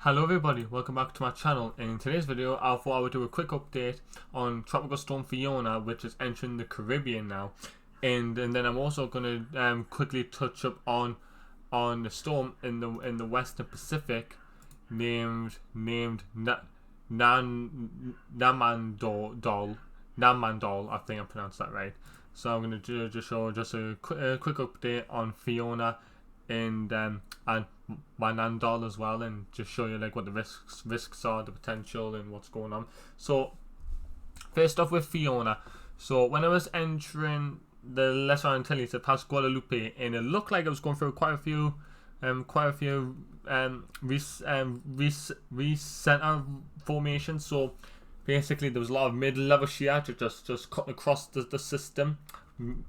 Hello everybody, welcome back to my channel. In today's video I thought I would do a quick update on Tropical Storm Fiona, which is entering the Caribbean now, and then I'm also going to quickly touch up on the storm in the Western Pacific named Hanmadol. I think I pronounced that right. So I'm going to just show a quick update on Fiona and Hanmadol as well, and just show you like what the risks are, the potential, and what's going on. So first off with Fiona. So when I was entering the Lesser Antilles to past Guadalupe, and it looked like it was going through quite a few recenter formations. So basically there was a lot of mid-level shear just cutting across the system,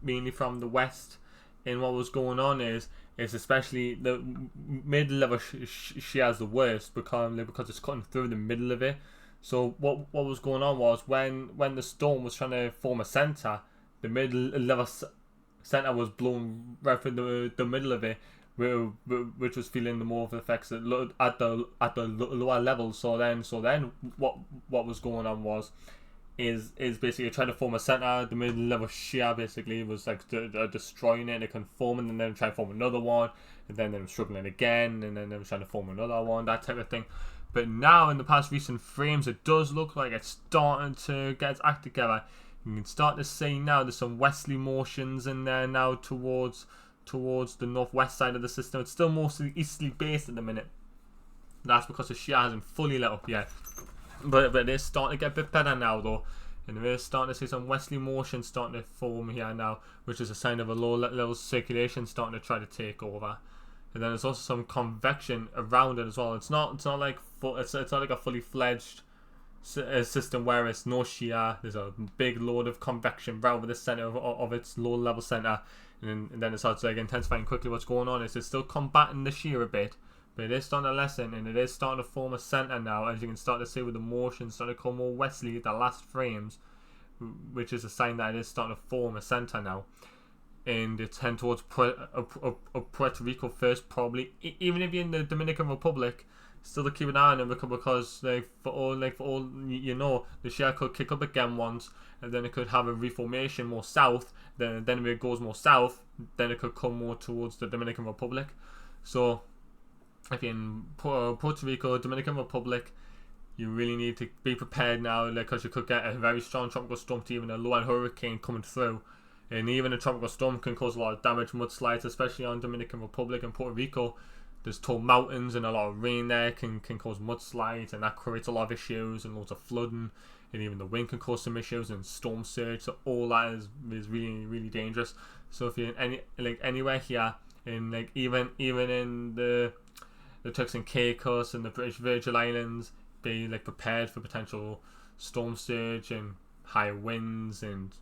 mainly from the west. And what was going on is especially the mid-level shear is the worst because it's cutting through the middle of it. So what was going on was when the storm was trying to form a center, the mid-level center was blown right through the middle of it, which was feeling the more of the effects at the lower level. So then what was going on was basically trying to form a center. The mid-level shear basically was like destroying it, and it couldn't form, and then trying to form another one, and then they were struggling again, and then they were trying to form another one, that type of thing. But now in the past recent frames, it does look like it's starting to get its act together. You can start to see now there's some westerly motions in there now towards the northwest side of the system. It's still mostly easterly based at the minute. That's because the shear hasn't fully let up yet. But it is starting to get a bit better now though, and we're starting to see some westerly motion starting to form here now, which is a sign of a low level circulation starting to try to take over. And then there's also some convection around it as well. It's not like a fully fledged system where it's no shear. There's a big load of convection right over the center of its low level center, and then it starts like intensifying quickly. What's going on is it's still combating the shear a bit, but it is starting to lessen, and it is starting to form a center now, as you can start to see with the motion starting to come more westerly at the last frames, which is a sign that it is starting to form a center now. And it's heading towards Puerto Rico first, probably. Even if you're in the Dominican Republic, still to keep an eye on it, because for all you know, the shear could kick up again once, and then it could have a reformation more south. Then if it goes more south, then it could come more towards the Dominican Republic. So if you're in Puerto Rico, Dominican Republic, you really need to be prepared now, because you could get a very strong tropical storm to even a low-end hurricane coming through. And even a tropical storm can cause a lot of damage, mudslides, especially on Dominican Republic and Puerto Rico. There's tall mountains, and a lot of rain there can cause mudslides, and that creates a lot of issues and loads of flooding. And even the wind can cause some issues and storm surge. So all that is really, really dangerous. So if you're in anywhere here, in even in the Turks and Caicos and the British Virgin Islands, be prepared for potential storm surge and high winds and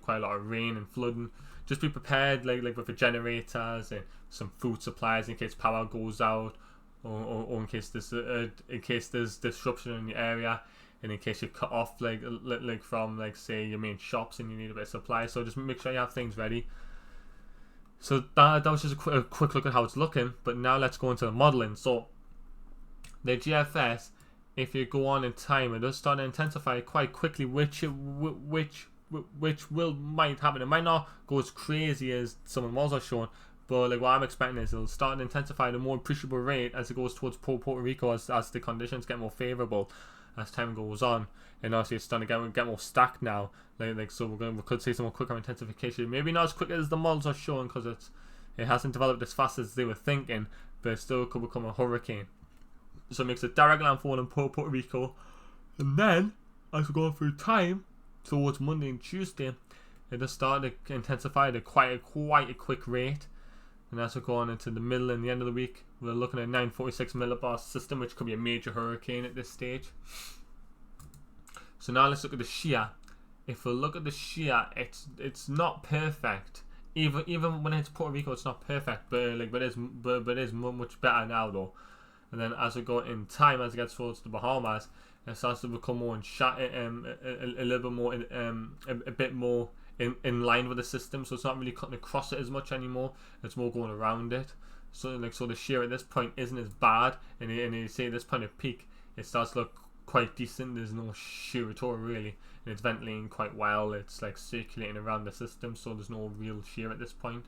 quite a lot of rain and flooding. Just be prepared with the generators and some food supplies in case power goes out, or in case there's disruption in the area, and in case you're cut off from say your main shops and you need a bit of supply. So just make sure you have things ready. So that was just a quick look at how it's looking. But now let's go into the modelling. So the GFS, if you go on in time, it does start to intensify quite quickly, which might happen. It might not go as crazy as some of the models are showing, but what I'm expecting is it'll start to intensify at a more appreciable rate as it goes towards Puerto Rico, as the conditions get more favourable as time goes on. And obviously it's starting to get more stacked now. So we could see some more quicker intensification. Maybe not as quick as the models are showing, because it hasn't developed as fast as they were thinking, but it still could become a hurricane. So it makes a direct landfall in Puerto Rico, and then as we go through time towards Monday and Tuesday, it just started to intensify at quite a quick rate. And as we go on into the middle and the end of the week, we're looking at a 946 millibar system, which could be a major hurricane at this stage. So now let's look at the shear. If we look at the shear, it's not perfect. Even when it's Puerto Rico, it's not perfect, but it is much better now though. And then as we go in time, as it gets towards the Bahamas, it starts to become more a little bit more a bit more in line with the system. So it's not really cutting across it as much anymore. It's more going around it. so the shear at this point isn't as bad, and you say at this point of peak it starts to look quite decent. There's no shear at all really, and it's ventilating quite well. It's like circulating around the system, so there's no real shear at this point.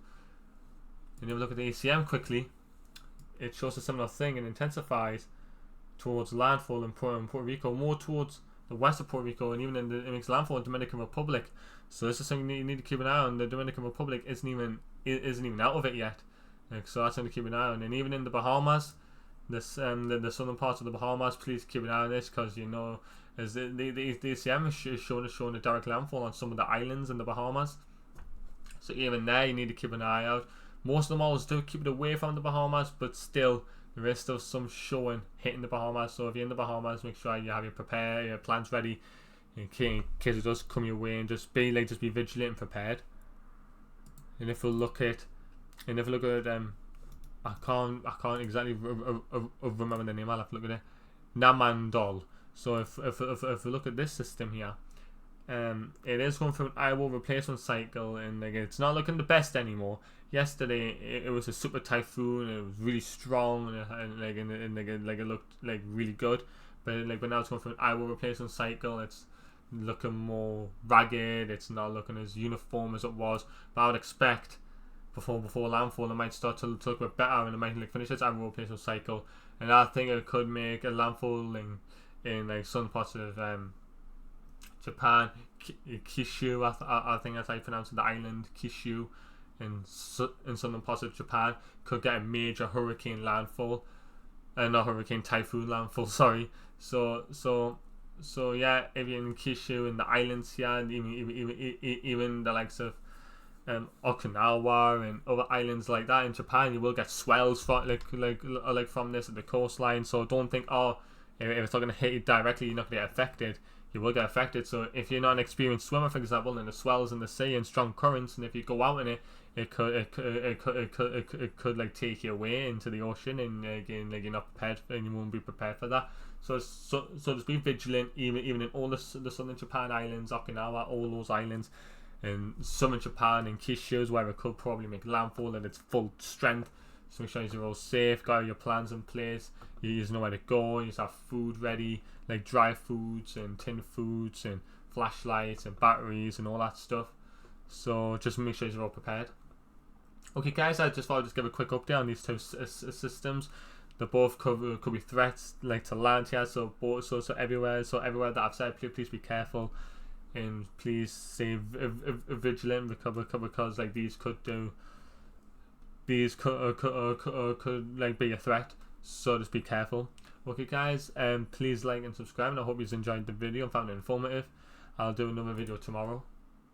And if you look at the ACM quickly, it shows a similar thing and intensifies towards landfall in Puerto Rico, more towards the west of Puerto Rico, and even it makes landfall in Dominican Republic. So this is something you need to keep an eye on. The Dominican Republic isn't even out of it yet, so that's something to keep an eye on. And even in the Bahamas, the southern parts of the Bahamas, please keep an eye on this, because you know, as the ACM is showing a direct landfall on some of the islands in the Bahamas. So even there, you need to keep an eye out. Most of the models do keep it away from the Bahamas, but still, there is still some showing hitting the Bahamas. So if you're in the Bahamas, make sure you have your plans ready in case it does come your way, and just be vigilant and prepared. And if we look at I can't exactly remember the name. I'll have to look at it. Hanmadol. So if we look at this system here, it is going through an IO replacement cycle, and like, it's not looking the best anymore. Yesterday it was a super typhoon, and it was really strong, and it looked like really good, but now it's going through an IO replacement cycle. It's looking more ragged, it's not looking as uniform as it was, but I would expect before landfall it might start to look a bit better, and it might finish its IO replacement cycle, and I think it could make a landfall in like some parts of Japan, Kishu, I think that's how you pronounce it, the island Kishu in southern parts of Japan, could get a major hurricane landfall, not hurricane, typhoon landfall, sorry. So yeah, if you're in Kishu and the islands here, and even the likes of Okinawa and other islands like that in Japan, you will get swells from from this at the coastline. So don't think, oh, if it's not going to hit you directly, you're not going to get affected. You will get affected. So if you're not an experienced swimmer, for example, and the swells in the sea and strong currents, and if you go out in it, it could like take you away into the ocean, and again, like, you're not prepared, and you won't be prepared for that. So just be vigilant, even in all the southern Japan islands, Okinawa, all those islands, and southern Japan and Kyushu, where it could probably make landfall at its full strength. So make sure you're all safe, got your plans in place, you just know where to go, you just have food ready, like dry foods and tin foods and flashlights and batteries and all that stuff. So just make sure you're all prepared. Okay guys, I just thought I'd just give a quick update on these two systems. They both could be threats like to land here, so everywhere that I've said, please be careful, and please stay vigilant, because like these could like be a threat, so just be careful. Okay guys, please like and subscribe, and I hope you enjoyed the video and found it informative. I'll do another video tomorrow.